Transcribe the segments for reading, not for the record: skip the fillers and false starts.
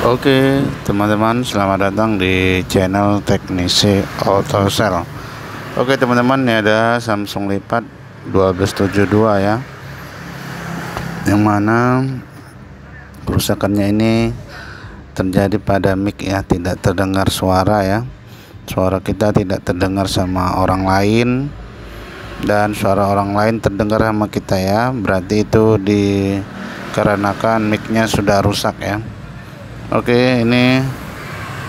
Oke teman-teman, selamat datang di channel Teknisi Autosel. Oke teman-teman, ini ada Samsung Lipat 1272 ya, yang mana kerusakannya ini terjadi pada mic ya, tidak terdengar suara ya. Suara kita tidak terdengar sama orang lain, dan suara orang lain terdengar sama kita ya. Berarti itu dikarenakan micnya sudah rusak ya. Oke, ini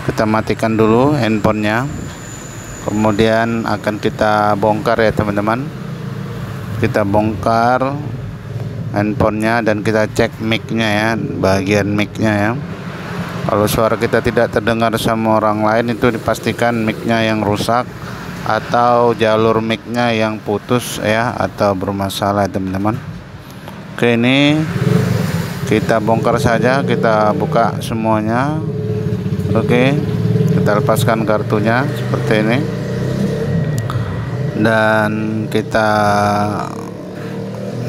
kita matikan dulu handphonenya, kemudian akan kita bongkar ya teman-teman. Kita bongkar handphonenya dan kita cek micnya ya, bagian micnya ya. Kalau suara kita tidak terdengar sama orang lain, itu dipastikan micnya yang rusak atau jalur micnya yang putus ya, atau bermasalah teman-teman. Oke, ini kita bongkar saja, kita buka semuanya. Oke, kita lepaskan kartunya seperti ini, dan kita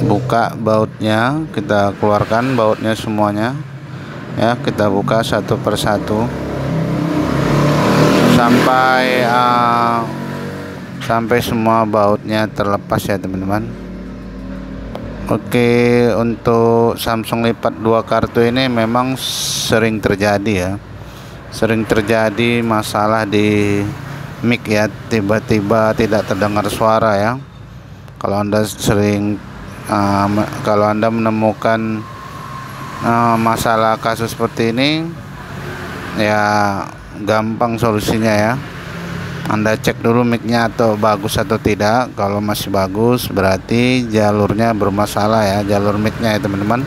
buka bautnya, kita keluarkan bautnya semuanya ya. Kita buka satu persatu sampai semua bautnya terlepas ya teman-teman. Oke, untuk Samsung Lipat 2 kartu ini memang sering terjadi ya, sering terjadi masalah di mic ya, tiba-tiba tidak terdengar suara ya. Kalau Anda menemukan masalah kasus seperti ini ya, gampang solusinya ya. Anda cek dulu micnya atau bagus atau tidak. Kalau masih bagus berarti jalurnya bermasalah ya, jalur micnya ya teman-teman.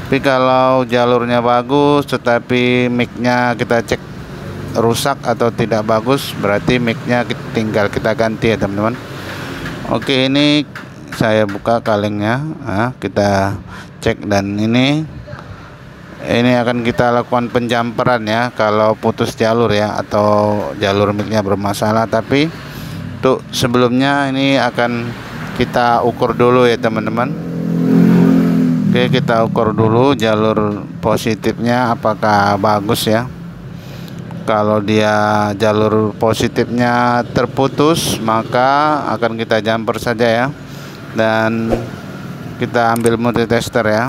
Tapi kalau jalurnya bagus tetapi micnya kita cek rusak atau tidak bagus, berarti micnya tinggal kita ganti ya teman-teman. Oke, ini saya buka kalengnya, kita cek, dan ini akan kita lakukan penjamperan ya kalau putus jalur ya, atau jalur micnya bermasalah. Tapi untuk sebelumnya ini akan kita ukur dulu ya teman-teman. Oke, kita ukur dulu jalur positifnya apakah bagus ya. Kalau dia jalur positifnya terputus, maka akan kita jumper saja ya, dan kita ambil multitester ya.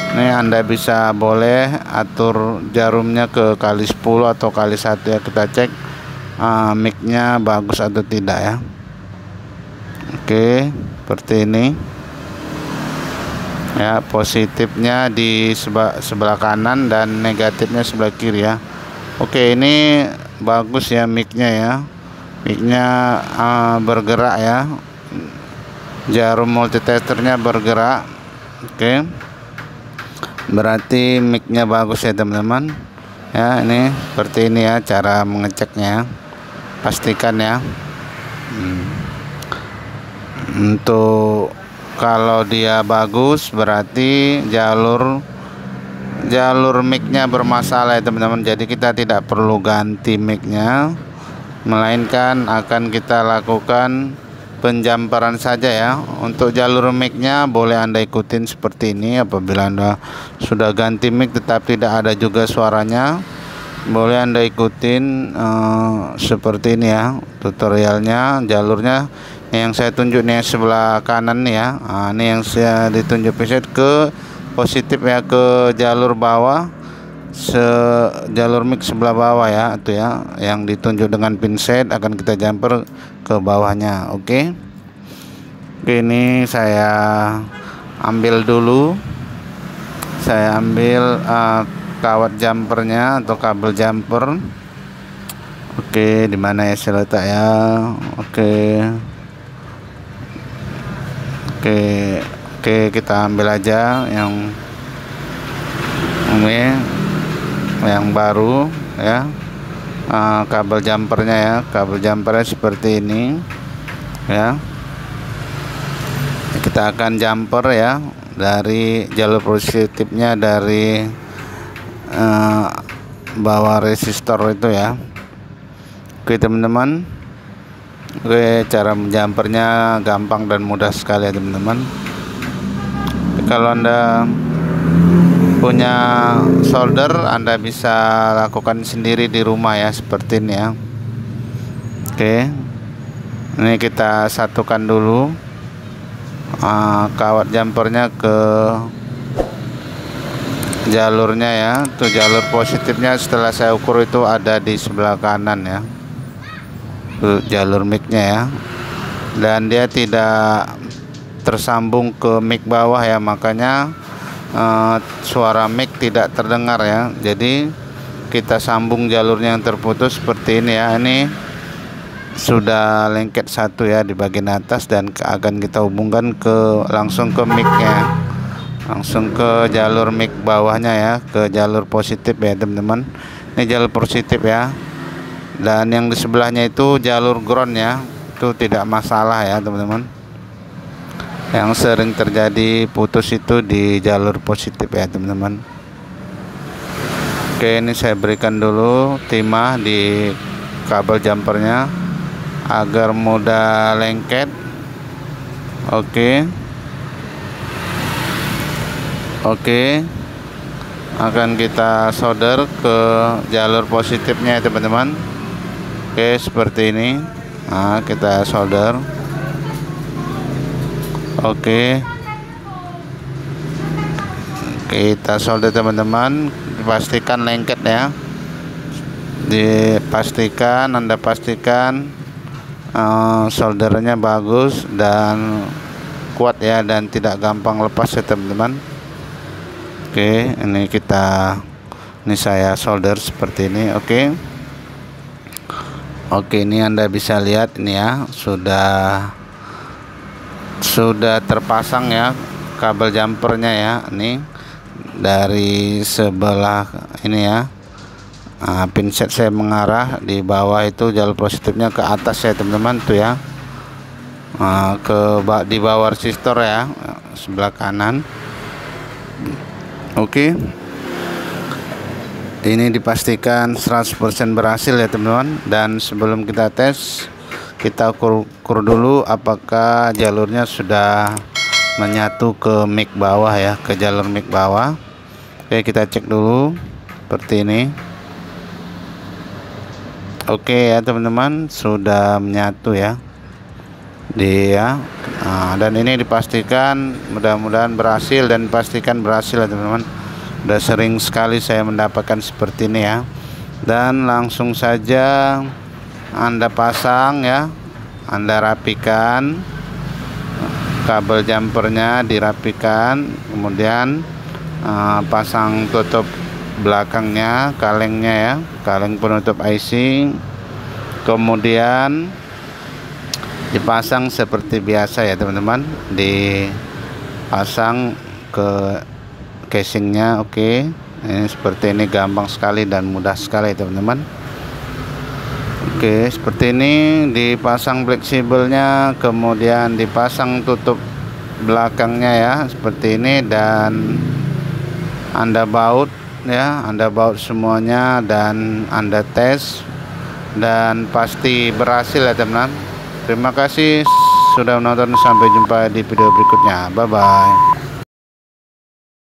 Ini Anda bisa boleh atur jarumnya ke kali 10 atau kali 1 ya. Kita cek micnya bagus atau tidak ya. Oke, seperti ini ya, positifnya di sebelah kanan dan negatifnya sebelah kiri ya. Oke, ini bagus ya micnya ya, micnya bergerak ya, jarum multitesternya bergerak. Oke, berarti micnya bagus ya teman-teman ya. Ini seperti ini ya cara mengeceknya, pastikan ya. Untuk kalau dia bagus berarti jalur micnya bermasalah ya teman-teman. Jadi kita tidak perlu ganti micnya, melainkan akan kita lakukan penjamperan saja ya. Untuk jalur micnya boleh Anda ikutin seperti ini. Apabila Anda sudah ganti mic tetapi tidak ada juga suaranya, boleh Anda ikutin seperti ini ya tutorialnya. Jalurnya yang saya tunjuk nih sebelah kanan nih ya. Ini yang saya ditunjuk preset ke positif ya, ke jalur bawah, jalur mic sebelah bawah ya, itu ya yang ditunjuk dengan pinset, akan kita jumper ke bawahnya. Oke, ini saya ambil dulu, saya ambil kawat jumpernya atau kabel jumper. Oke, dimana ya saya letak ya. Oke, kita ambil aja yang ini, yang baru ya. Kabel jumpernya ya, kabel jumpernya seperti ini ya. Kita akan jumper ya dari jalur positifnya, dari bawah resistor itu ya. Oke teman-teman, cara menjumpernya gampang dan mudah sekali ya teman-teman. Kalau Anda punya solder, Anda bisa lakukan sendiri di rumah ya, seperti ini ya. Oke, ini kita satukan dulu kawat jumpernya ke jalurnya ya. Tuh jalur positifnya setelah saya ukur itu ada di sebelah kanan ya, tuh jalur micnya ya, dan dia tidak tersambung ke mic bawah ya, makanya suara mic tidak terdengar ya. Jadi kita sambung jalurnya yang terputus seperti ini ya. Ini sudah lengket satu ya di bagian atas, dan akan kita hubungkan langsung ke micnya, langsung ke jalur mic bawahnya ya, ke jalur positif ya teman-teman. Ini jalur positif ya, dan yang di sebelahnya itu jalur ground ya. Itu tidak masalah ya teman-teman. Yang sering terjadi putus itu di jalur positif ya teman-teman. Oke, ini saya berikan dulu timah di kabel jumpernya agar mudah lengket. Oke, akan kita solder ke jalur positifnya ya teman-teman. Oke, seperti ini. Nah, kita solder. Oke, kita solder teman-teman. Dipastikan lengket ya, Anda pastikan soldernya bagus dan kuat ya, dan tidak gampang lepas ya teman-teman. Oke, ini saya solder seperti ini. Oke, ini Anda bisa lihat ini ya, sudah terpasang ya kabel jumpernya ya. Ini dari sebelah ini ya. Pinset saya mengarah di bawah itu jalur positifnya ke atas ya teman-teman tuh ya, di bawah resistor ya, sebelah kanan. Oke, ini dipastikan 100% berhasil ya teman-teman. Dan sebelum kita tes, kita ukur dulu apakah jalurnya sudah menyatu ke mic bawah ya, ke jalur mic bawah. Oke, kita cek dulu seperti ini. Oke ya teman-teman, sudah menyatu ya dan ini dipastikan mudah-mudahan berhasil, dan pastikan berhasil ya teman-teman. Udah sering sekali saya mendapatkan seperti ini ya. Dan langsung saja Anda pasang ya, Anda rapikan kabel jumpernya, dirapikan, kemudian pasang tutup belakangnya, kalengnya ya, kaleng penutup IC, kemudian dipasang seperti biasa ya teman-teman, dipasang ke casingnya. Oke, ini seperti ini, gampang sekali dan mudah sekali teman-teman. Oke, seperti ini dipasang fleksibelnya, kemudian dipasang tutup belakangnya ya, seperti ini, dan Anda baut ya, Anda baut semuanya dan Anda tes, dan pasti berhasil ya teman-teman. Terima kasih sudah menonton, sampai jumpa di video berikutnya. Bye bye.